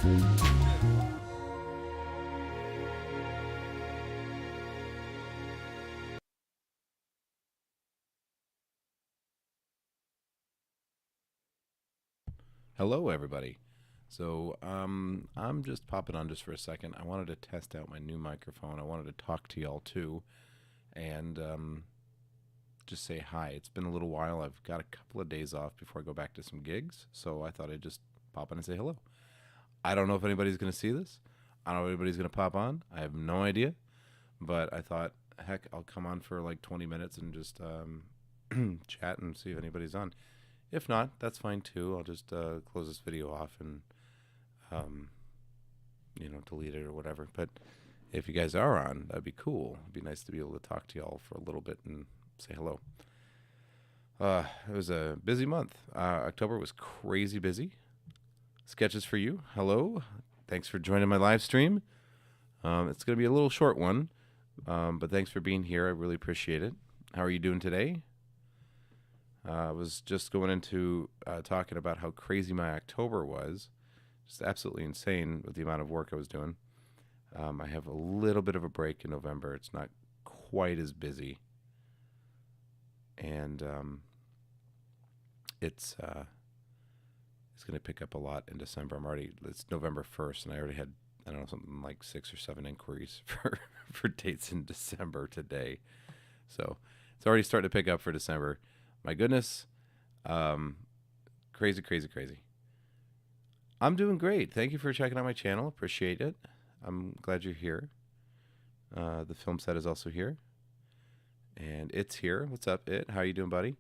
Hello, everybody. So, I'm just popping on just for a second. I wanted to test out my new microphone. I wanted to talk to y'all too, and just say hi. It's been a little while. I've got a couple of days off before I go back to some gigs, so I thought I'd just pop on and say hello. I don't know if anybody's going to see this. I don't know if anybody's going to pop on. I have no idea, but I thought, heck, I'll come on for like 20 minutes and just chat and see if anybody's on. If not, that's fine too. I'll just close this video off and um, delete it or whatever. But if you guys are on, that'd be cool. It'd be nice to be able to talk to y'all for a little bit and say hello. It was a busy month. October was crazy busy. Sketches for you. Hello. Thanks for joining my live stream. It's going to be a little short one, but thanks for being here. I really appreciate it. How are you doing today? I was just going into talking about how crazy my October was. Just absolutely insane with the amount of work I was doing. I have a little bit of a break in November. It's not quite as busy. And it's going to pick up a lot in December. It's November 1st, and I already had, I don't know, something like 6 or 7 inquiries for dates in December today. So it's already starting to pick up for December. My goodness. Crazy, crazy, crazy. I'm doing great. Thank you for checking out my channel. Appreciate it. I'm glad you're here. The film set is also here. And it's here. What's up, It? How are you doing, buddy?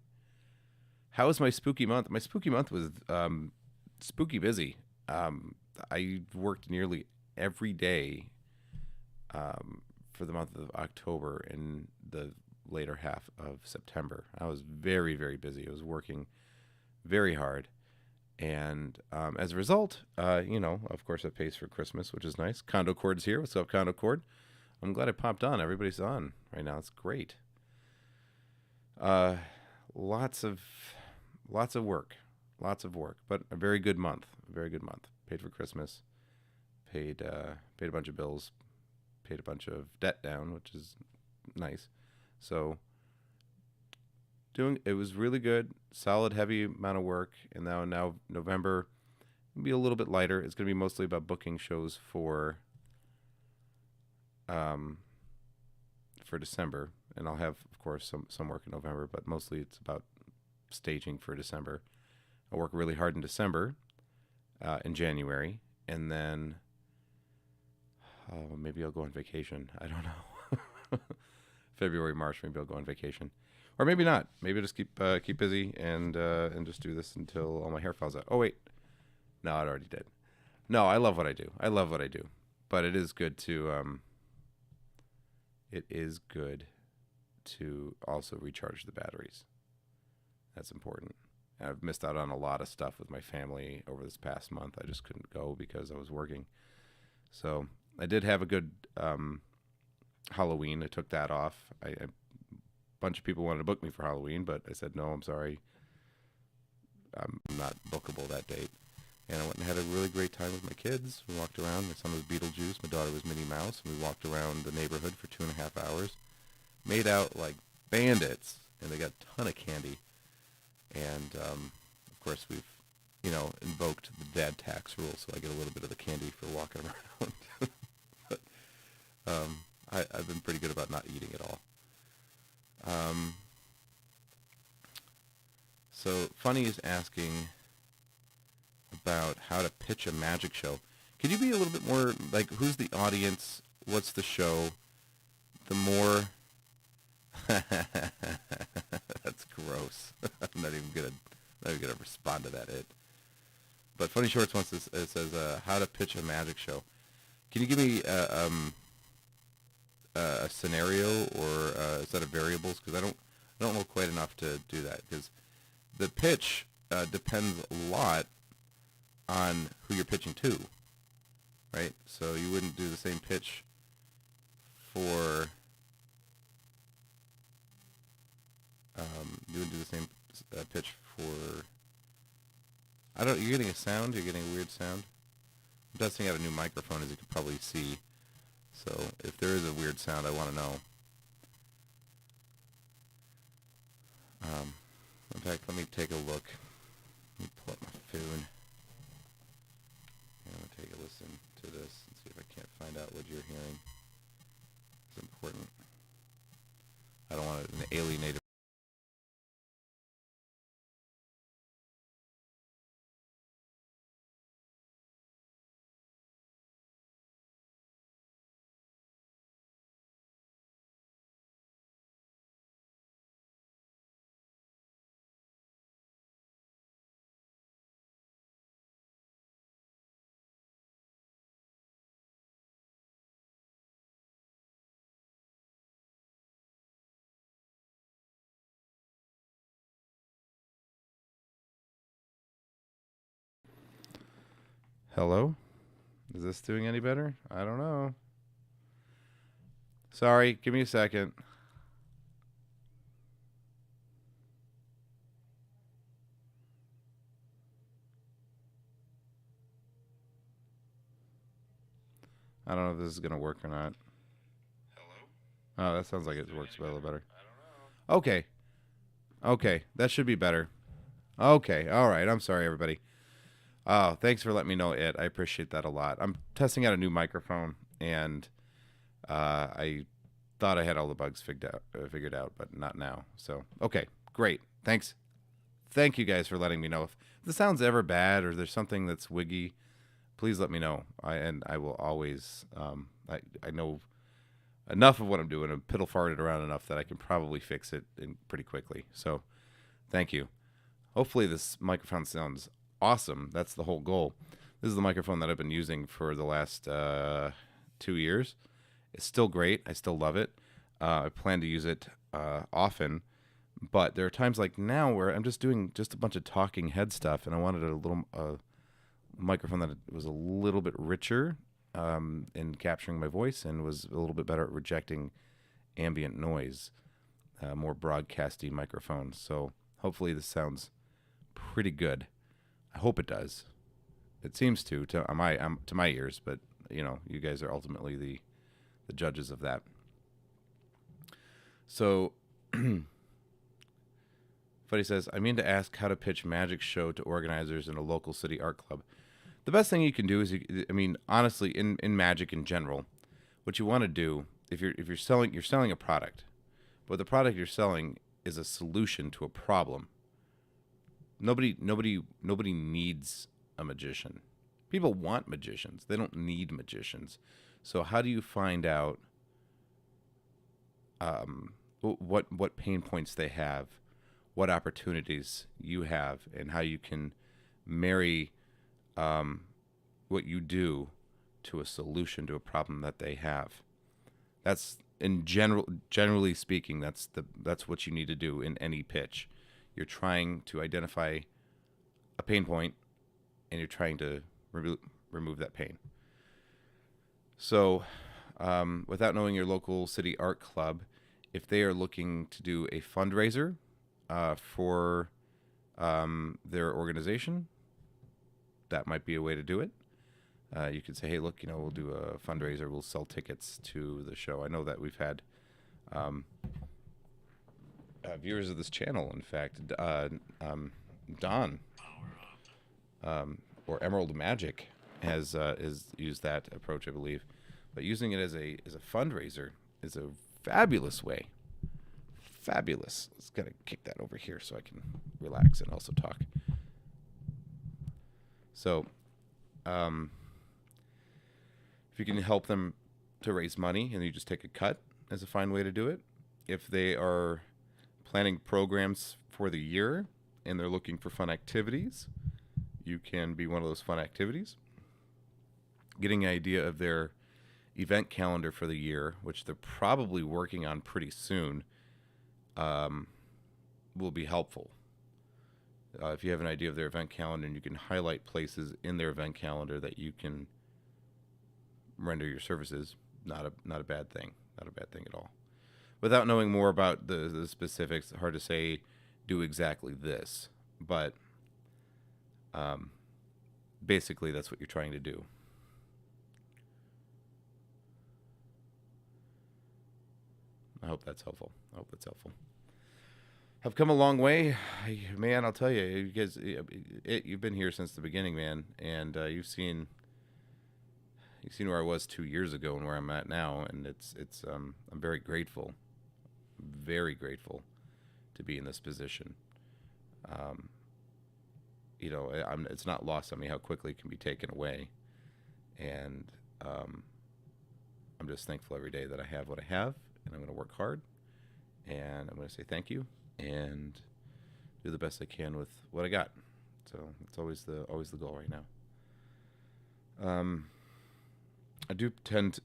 How was my spooky month? My spooky month was spooky busy. I worked nearly every day for the month of October and the later half of September. I was very, very busy. I was working very hard. And as a result, of course, it pays for Christmas, which is nice. Condo Cord's here. What's up, Condo Cord? I'm glad I popped on. Everybody's on right now. It's great. Lots of work, but a very good month. A very good month. Paid for Christmas. Paid a bunch of bills. Paid a bunch of debt down, which is nice. So it was really good, solid, heavy amount of work. And now November will be a little bit lighter. It's going to be mostly about booking shows for December. And I'll have, of course, some work in November, but mostly it's about staging for December. I work really hard in December, in January, and then maybe I'll go on vacation. I don't know. February, March, maybe I'll go on vacation, or maybe not. Maybe I'll just keep busy and just do this until all my hair falls out. Oh wait, no, it already did. No, I love what I do. But it is good to also recharge the batteries. That's important. I've missed out on a lot of stuff with my family over this past month. I just couldn't go because I was working. So I did have a good Halloween. I took that off. A bunch of people wanted to book me for Halloween, but I said, no, I'm sorry. I'm not bookable that date. And I went and had a really great time with my kids. We walked around. My son was Beetlejuice. My daughter was Minnie Mouse. And we walked around the neighborhood for 2.5 hours. Made out like bandits. And they got a ton of candy. And, of course, we've, invoked the dad tax rule, so I get a little bit of the candy for walking around. But I've been pretty good about not eating it all. So Funny is asking about how to pitch a magic show. Could you be a little bit more, like, who's the audience? What's the show? The more... That's gross. I'm not even gonna respond to that. But Funny Shorts wants this. It says how to pitch a magic show. Can you give me a scenario or a set of variables? Because I don't know quite enough to do that. Because the pitch depends a lot on who you're pitching to, right? So you wouldn't do the same pitch for. You would do the same pitch for. You're getting a sound. You're getting a weird sound. I'm testing out a new microphone, as you can probably see. So if there is a weird sound, I want to know. In fact, let me take a look. Let me pull up my phone. I'm going to take a listen to this and see if I can't find out what you're hearing. It's important. I don't want an alienated. Hello? Is this doing any better? I don't know. Sorry, give me a second. I don't know if this is going to work or not. Hello? Oh, that sounds like it works a little better. I don't know. Okay. Okay, that should be better. Okay, all right. I'm sorry, everybody. Oh, thanks for letting me know, I appreciate that a lot. I'm testing out a new microphone, and I thought I had all the bugs figured out, but not now. So, okay, great. Thanks. Thank you guys for letting me know. If the sound's ever bad or there's something that's wiggy, please let me know. I will always. I know enough of what I'm doing. I'm piddle farted around enough that I can probably fix it pretty quickly. So, thank you. Hopefully, this microphone sounds awesome. That's the whole goal. This is the microphone that I've been using for the last 2 years. It's still great. I still love it. I plan to use it often, but there are times like now where I'm just doing just a bunch of talking head stuff, and I wanted a little microphone that was a little bit richer in capturing my voice and was a little bit better at rejecting ambient noise, more broadcasty microphone. So hopefully this sounds pretty good. I hope it does. It seems to my ears, but you guys are ultimately the judges of that. So, Fuddy says, I mean to ask how to pitch magic show to organizers in a local city art club. The best thing you can do is, honestly, in magic in general, what you want to do if you're selling a product, but the product you're selling is a solution to a problem. Nobody needs a magician. People want magicians. They don't need magicians. So how do you find out what pain points they have, what opportunities you have, and how you can marry what you do to a solution to a problem that they have? That's generally speaking, that's what you need to do in any pitch. You're trying to identify a pain point, and you're trying to remove that pain. So, without knowing your local city art club, if they are looking to do a fundraiser for their organization, that might be a way to do it. You could say, hey, look, we'll do a fundraiser. We'll sell tickets to the show. I know that we've had viewers of this channel, in fact, Don or Emerald Magic has used that approach, I believe. But using it as a fundraiser is a fabulous way. Fabulous. Let's gotta kick that over here so I can relax and also talk. So, if you can help them to raise money and you just take a cut, is a fine way to do it. If they are planning programs for the year and they're looking for fun activities, you can be one of those fun activities. Getting an idea of their event calendar for the year, which they're probably working on pretty soon, will be helpful. If you have an idea of their event calendar and you can highlight places in their event calendar that you can render your services, not a bad thing. Not a bad thing at all. Without knowing more about the specifics, hard to say do exactly this, but basically that's what you're trying to do. hope that's helpful. I've come a long way, man. I'll tell you, you guys, you've been here since the beginning, man, and you've seen where I was 2 years ago and where I'm at now, and I'm very grateful to be in this position. It's not lost on me how quickly it can be taken away, and I'm just thankful every day that I have what I have, and I'm going to work hard, and I'm going to say thank you, and do the best I can with what I got. So it's always the goal right now. I do intend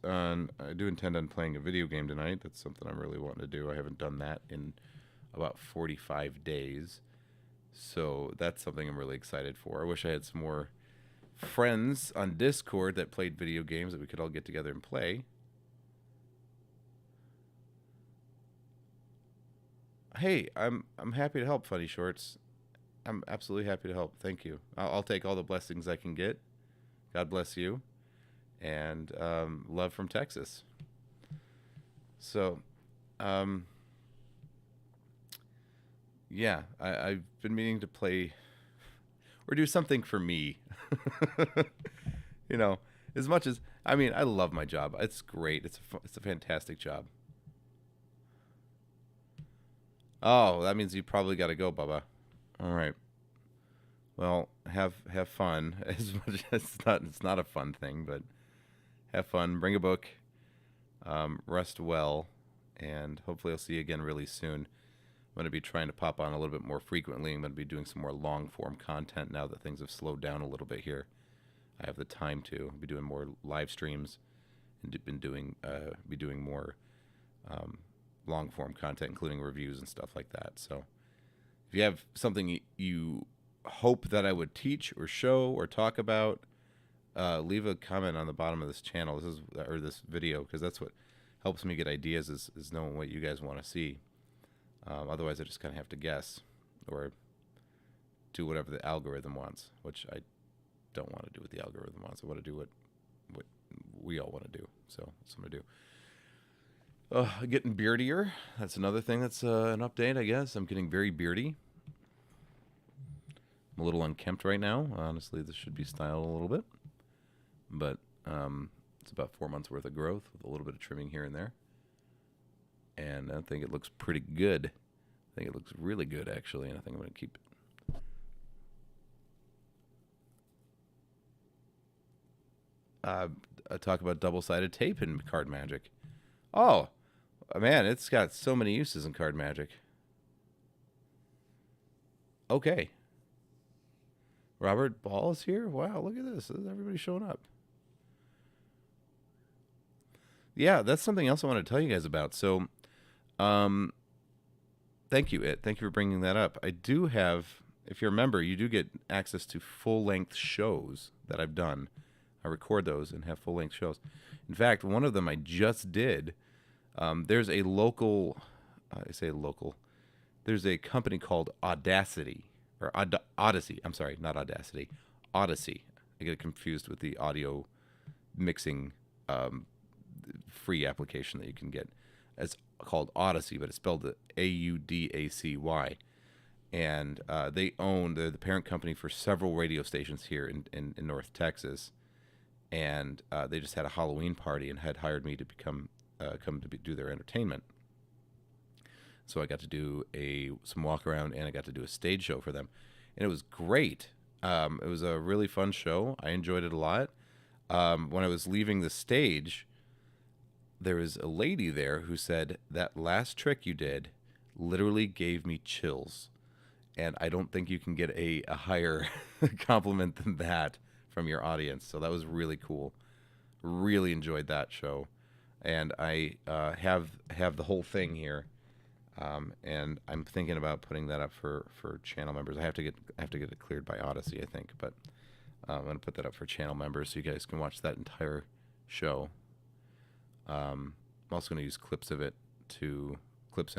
on playing a video game tonight. That's something I'm really wanting to do. I haven't done that in about 45 days. So that's something I'm really excited for. I wish I had some more friends on Discord that played video games that we could all get together and play. Hey, I'm happy to help, Funny Shorts. I'm absolutely happy to help. Thank you. I'll take all the blessings I can get. God bless you. And love from Texas. So, yeah, I've been meaning to play or do something for me. As much as, I love my job. It's great. It's a fantastic job. Oh, that means you probably got to go, Bubba. All right. Well, have fun. As much as it's not a fun thing, but have fun. Bring a book. Rest well, and hopefully I'll see you again really soon. I'm going to be trying to pop on a little bit more frequently. I'm going to be doing some more long-form content now that things have slowed down a little bit here. I have the time to be doing more live streams and be doing more long-form content, including reviews and stuff like that. So if you have something you hope that I would teach or show or talk about, leave a comment on the bottom of this channel, this video, because that's what helps me get ideas is knowing what you guys want to see. Otherwise, I just kind of have to guess or do whatever the algorithm wants, which I don't want to do what the algorithm wants. I want to do what we all want to do. So that's what I'm going to do. Getting beardier. That's another thing that's an update, I guess. I'm getting very beardy. I'm a little unkempt right now. Honestly, this should be styled a little bit. But it's about 4 months worth of growth with a little bit of trimming here and there. And I think it looks pretty good. I think it looks really good, actually, and I think I'm going to keep it. I talk about double-sided tape in Card Magic. Oh, man, it's got so many uses in Card Magic. Okay. Robert Ball is here? Wow, look at this. Everybody's showing up. Yeah, that's something else I want to tell you guys about. So, thank you, Thank you for bringing that up. I do have, if you remember, you do get access to full-length shows that I've done. I record those and have full-length shows. In fact, one of them I just did. There's a local, there's a company called Audacity, or Odyssey. I'm sorry, not Audacity. Odyssey. I get confused with the audio mixing free application that you can get. It's called Odyssey, but it's spelled Audacy. And they're the parent company for several radio stations here in North Texas. And they just had a Halloween party and had hired me to do their entertainment. So I got to do some walk around, and I got to do a stage show for them, and it was great. It was a really fun show. I enjoyed it a lot. When I was leaving the stage, there was a lady there who said, that last trick you did literally gave me chills. And I don't think you can get a higher compliment than that from your audience. So that was really cool. Really enjoyed that show. And I have the whole thing here. And I'm thinking about putting that up for channel members. I have to get it cleared by Odyssey, I think. But I'm going to put that up for channel members so you guys can watch that entire show. I'm also going to use clips of it and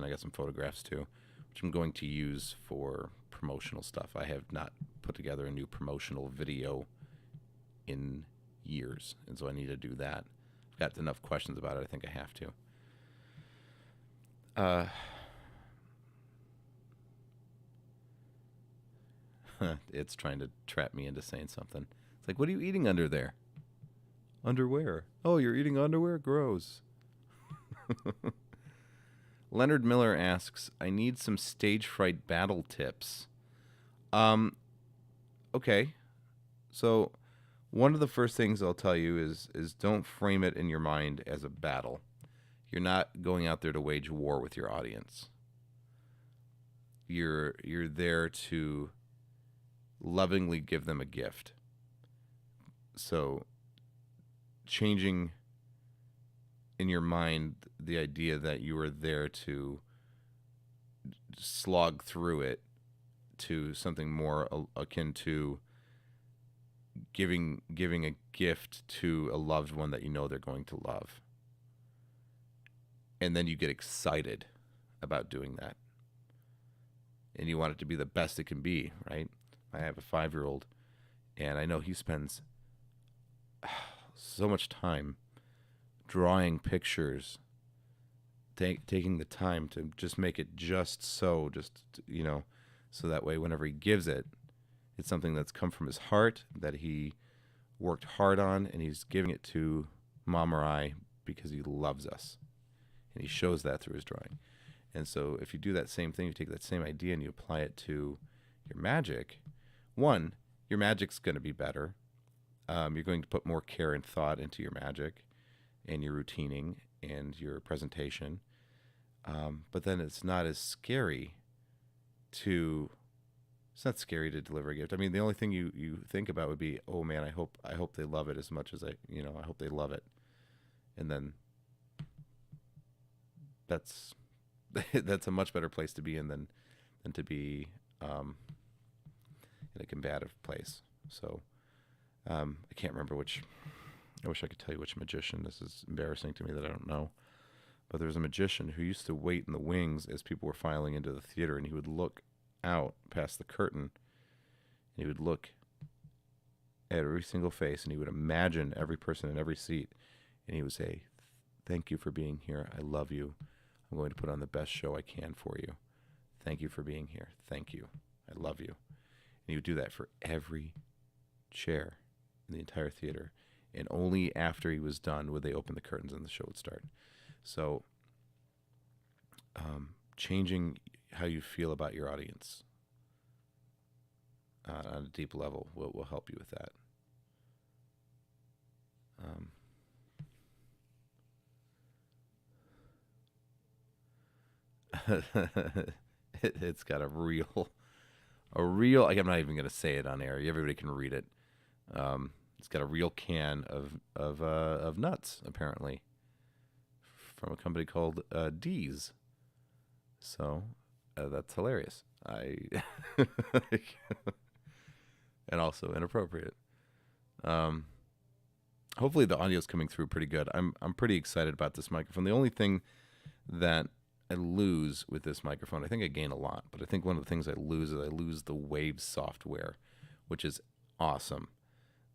I got some photographs too, which I'm going to use for promotional stuff. I have not put together a new promotional video in years, and so I need to do that. I've got enough questions about it. I think I have to. Uh, it's trying to trap me into saying something. It's like, what are you eating under there? Underwear. Oh, you're eating underwear? Gross. Leonard Miller asks, I need some stage fright battle tips. Um, okay. So one of the first things I'll tell you is don't frame it in your mind as a battle. You're not going out there to wage war with your audience. You're there to lovingly give them a gift. So changing in your mind the idea that you are there to slog through it to something more akin to giving a gift to a loved one that you know they're going to love. And then you get excited about doing that. And you want it to be the best it can be, right? I have a 5-year-old, and I know he spends so much time drawing pictures, taking the time to just make it just so that way whenever he gives it, it's something that's come from his heart, that he worked hard on, and he's giving it to Mom or I because he loves us. And he shows that through his drawing. And so if you do that same thing, you take that same idea and you apply it to your magic, one, your magic's going to be better. You're going to put more care and thought into your magic and your routining and your presentation. But then it's not scary to deliver a gift. I mean, the only thing you think about would be, oh man, I hope they love it as much as I hope they love it. And then that's a much better place to be in than to be in a combative place. So I can't remember which. I wish I could tell you which magician. This is embarrassing to me that I don't know. But there was a magician who used to wait in the wings as people were filing into the theater, and he would look out past the curtain, and he would look at every single face, and he would imagine every person in every seat, and he would say, "Thank you for being here. I love you. I'm going to put on the best show I can for you. Thank you for being here. Thank you. I love you." And he would do that for every chair in the entire theater. And only after he was done would they open the curtains and the show would start. So changing how you feel about your audience on a deep level will help you with that. It's got a real, like, I'm not even going to say it on air. Everybody can read it. It's got a real can of nuts, apparently, from a company called D's. So that's hilarious. And also inappropriate. Hopefully the audio's coming through pretty good. I'm pretty excited about this microphone. The only thing that I lose with this microphone, I think I gain a lot, but I think one of the things I lose is I lose the Wave software, which is awesome.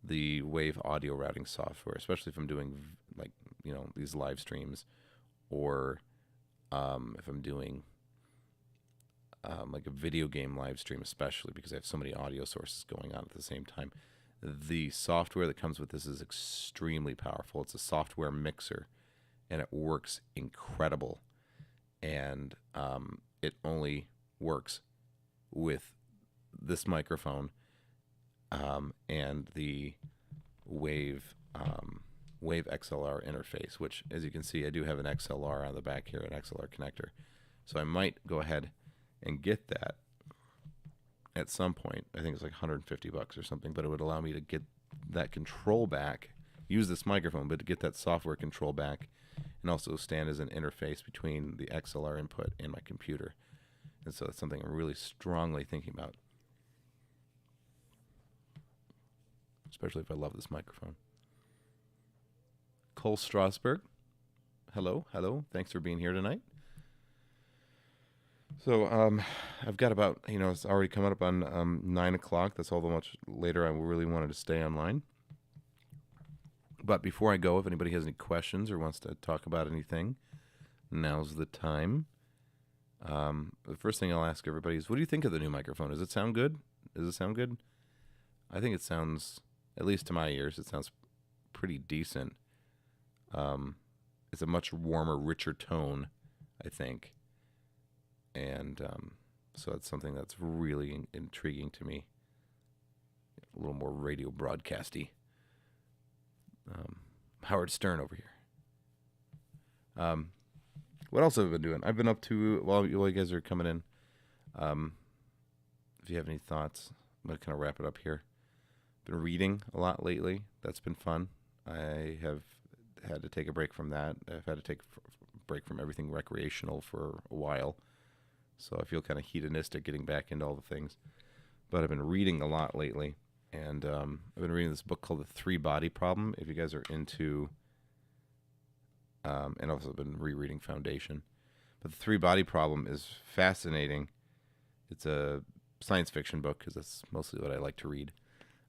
The Wave audio routing software, especially if I'm doing these live streams, or if I'm doing like a video game live stream, especially because I have so many audio sources going on at the same time. The software that comes with this is extremely powerful. It's a software mixer, and it works incredible. And it only works with this microphone and the Wave XLR interface, which, as you can see, I do have an XLR on the back here, an XLR connector. So I might go ahead and get that at some point. I think it's like $150 or something, but it would allow me to get that control back, use this microphone, but to get that software control back, and also stand as an interface between the XLR input and my computer. And so that's something I'm really strongly thinking about, especially if I love this microphone. Cole Strasberg, hello. Thanks for being here tonight. So I've got about, it's already coming up on 9 o'clock. That's all the much later I really wanted to stay online. But before I go, if anybody has any questions or wants to talk about anything, now's the time. The first thing I'll ask everybody is, what do you think of the new microphone? Does it sound good? Does it sound good? I think it sounds, at least to my ears, it sounds pretty decent. It's a much warmer, richer tone, I think. And so it's something that's really intriguing to me. A little more radio broadcasty. Howard Stern over here. What else have I been doing? I've been up to, while you guys are coming in, if you have any thoughts, I'm going to kind of wrap it up here. Been reading a lot lately. That's been fun. I have had to take a break from that. I've had to take a break from everything recreational for a while. So I feel kind of hedonistic getting back into all the things. But I've been reading a lot lately. And I've been reading this book called The Three Body Problem. If you guys are into, and also I've been rereading Foundation. But The Three Body Problem is fascinating. It's a science fiction book because that's mostly what I like to read.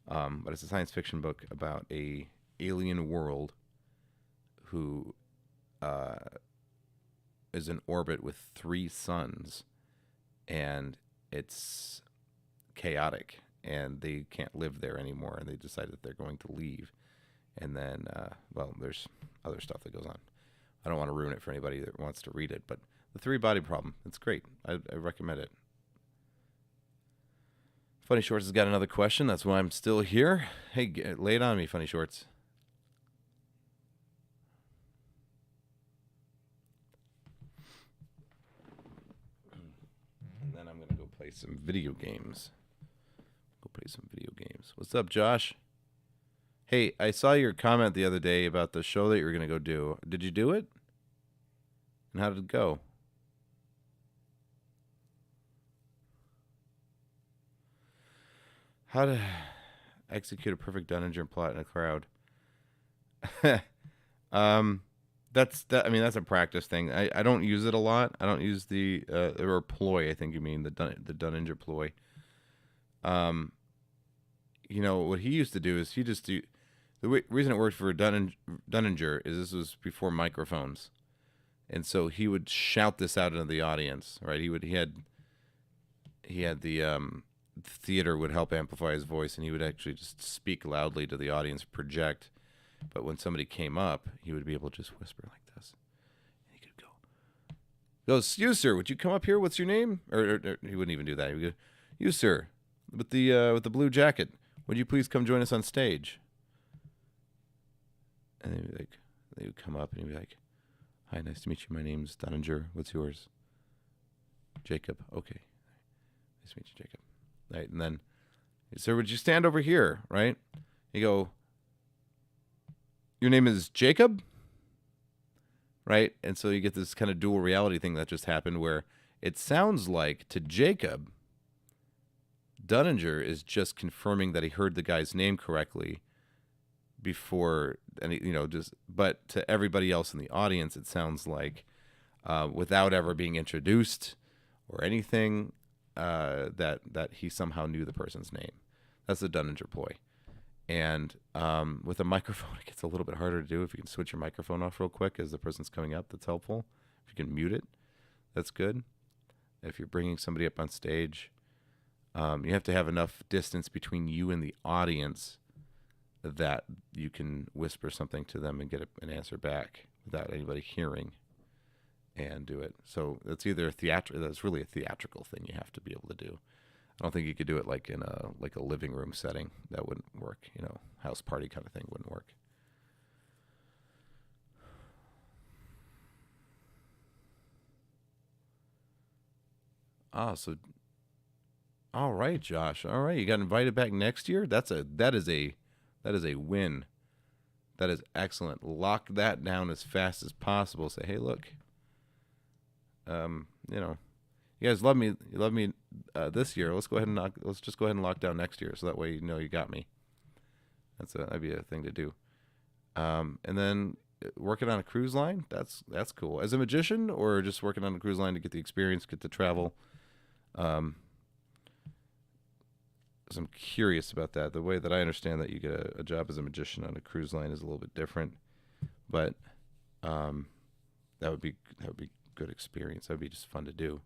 But it's a science fiction book about a alien world who is in orbit with 3 suns, and it's chaotic, and they can't live there anymore, and they decide that they're going to leave. And then, well, there's other stuff that goes on. I don't want to ruin it for anybody that wants to read it, but The Three Body Problem, it's great. I recommend it. Funny Shorts has got another question. That's why I'm still here. Hey, lay it on me, Funny Shorts. And then I'm going to go play some video games. What's up, Josh? Hey, I saw your comment the other day about the show that you were going to go do. Did you do it? And how did it go? How to execute a perfect Dunninger plot in a crowd. That's a practice thing. I don't use it a lot. I don't use the or ploy. I think you mean the Dunninger ploy. What he used to do is he just do. The reason it worked for Dunninger is this was before microphones, and so he would shout this out into the audience. Right? He had the theater would help amplify his voice, and he would actually just speak loudly to the audience, project. But when somebody came up, he would be able to just whisper like this. And he could go, "You, sir, would you come up here? What's your name?" Or he wouldn't even do that. He would go, "You, sir, with the blue jacket, would you please come join us on stage?" And they would come up and he'd be like, "Hi, nice to meet you. My name's Dunninger. What's yours?" "Jacob." "Okay. Nice to meet you, Jacob." Right, and then, "Sir, would you stand over here?" Right? You go, "Your name is Jacob?" Right? And so you get this kind of dual reality thing that just happened where it sounds like to Jacob, Dunninger is just confirming that he heard the guy's name correctly before, and but to everybody else in the audience, it sounds like without ever being introduced or anything, that he somehow knew the person's name. That's the Dunninger ploy. And with a microphone, it gets a little bit harder to do. If you can switch your microphone off real quick as the person's coming up, that's helpful. If you can mute it, that's good. If you're bringing somebody up on stage, you have to have enough distance between you and the audience that you can whisper something to them and get an answer back without anybody hearing and do it. So it's either that's really a theatrical thing you have to be able to do. I don't think you could do it like in a living room setting. That wouldn't work. House party kind of thing wouldn't work. So all right, Josh. All right, you got invited back next year. That is a win. That is excellent. Lock that down as fast as possible. Say, "Hey, look. You guys love me. You love me this year. Let's just go ahead and lock down next year, so that way you got me." That'd be a thing to do. And then working on a cruise line. That's cool. As a magician, or just working on a cruise line to get the experience, get to travel. So I'm curious about that. The way that I understand that you get a job as a magician on a cruise line is a little bit different, but that would be good experience. That would be just fun to do.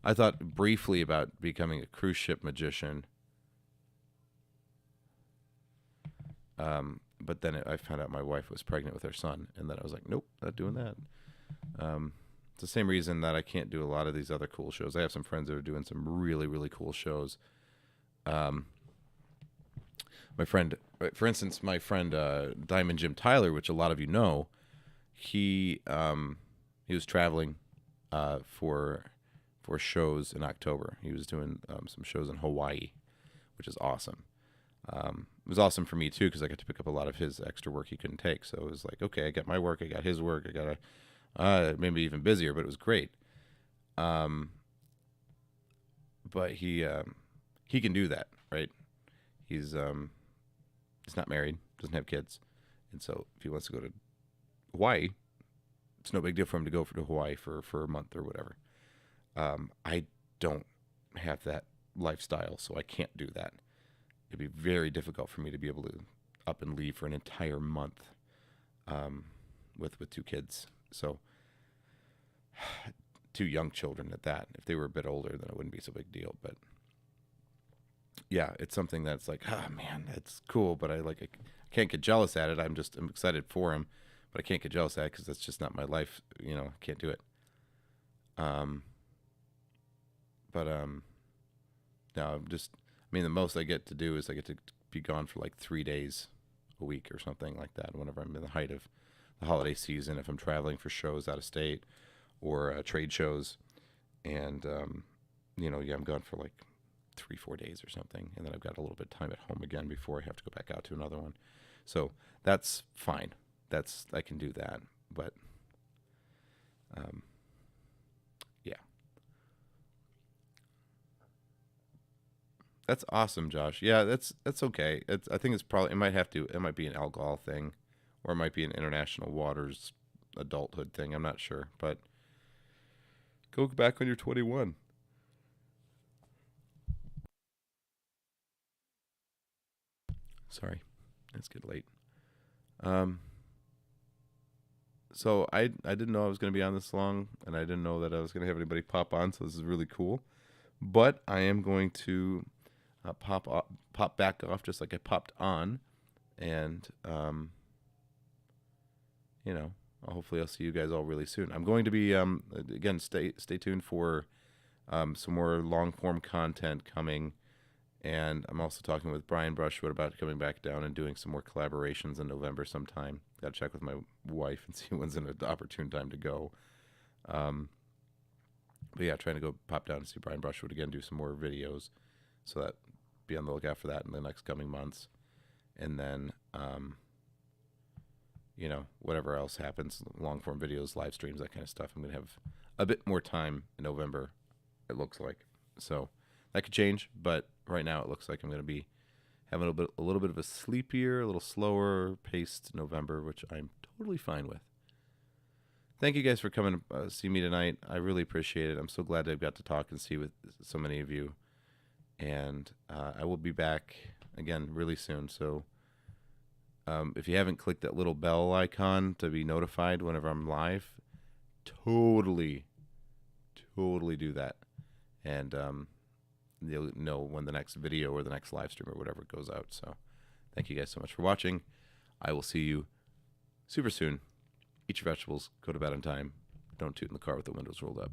I thought briefly about becoming a cruise ship magician, but then I found out my wife was pregnant with her son, and then I was like, nope, not doing that. It's the same reason that I can't do a lot of these other cool shows. I have some friends that are doing some really, really cool shows. Um, my friend, for instance, my friend Diamond Jim Tyler, which a lot of you know, he was traveling for shows in October. He was doing some shows in Hawaii, which is awesome. It was awesome for me too because I got to pick up a lot of his extra work he couldn't take. So it was like, okay, I got my work, I got his work, I got maybe even busier, but it was great. But he can do that, right? He's not married, doesn't have kids, and so if he wants to go to Hawaii, it's no big deal for him to go to Hawaii for a month or whatever. I don't have that lifestyle, so I can't do that. It'd be very difficult for me to be able to up and leave for an entire month with two kids. So two young children at that. If they were a bit older, then it wouldn't be so big deal. But yeah, it's something that's like, man, that's cool. But I can't get jealous at it. I'm excited for him, but I can't get jealous at it because that's just not my life. I can't do it. No, the most I get to do is I get to be gone for like 3 days a week or something like that whenever I'm in the height of the holiday season, if I'm traveling for shows out of state or trade shows. And, I'm gone for like 3-4 days or something. And then I've got a little bit of time at home again before I have to go back out to another one. So that's fine. I can do that. But, yeah. That's awesome, Josh. Yeah, that's okay. I think it might be an alcohol thing, or it might be an international waters adulthood thing. I'm not sure, but go back when you're 21. Sorry, it's getting late. So I didn't know I was going to be on this long, and I didn't know that I was going to have anybody pop on. So this is really cool. But I am going to pop back off just like I popped on, and hopefully I'll see you guys all really soon. I'm going to be again, stay tuned for some more long form content coming, and I'm also talking with Brian Brushwood about coming back down and doing some more collaborations in November sometime. Got to check with my wife and see when's an opportune time to go. But yeah, trying to go pop down and see Brian Brushwood again, do some more videos, so that be on the lookout for that in the next coming months. And then whatever else happens, long form videos, live streams, that kind of stuff, I'm gonna have a bit more time in November, it looks like. So that could change, but right now it looks like I'm gonna be having a little bit of a sleepier, a little slower paced November, which I'm totally fine with. Thank you guys for coming to see me tonight. I really appreciate it. I'm so glad I've got to talk and see with so many of you. And I will be back again really soon. So if you haven't clicked that little bell icon to be notified whenever I'm live, totally do that. And you'll know when the next video or the next live stream or whatever goes out. So thank you guys so much for watching. I will see you super soon. Eat your vegetables. Go to bed on time. Don't toot in the car with the windows rolled up.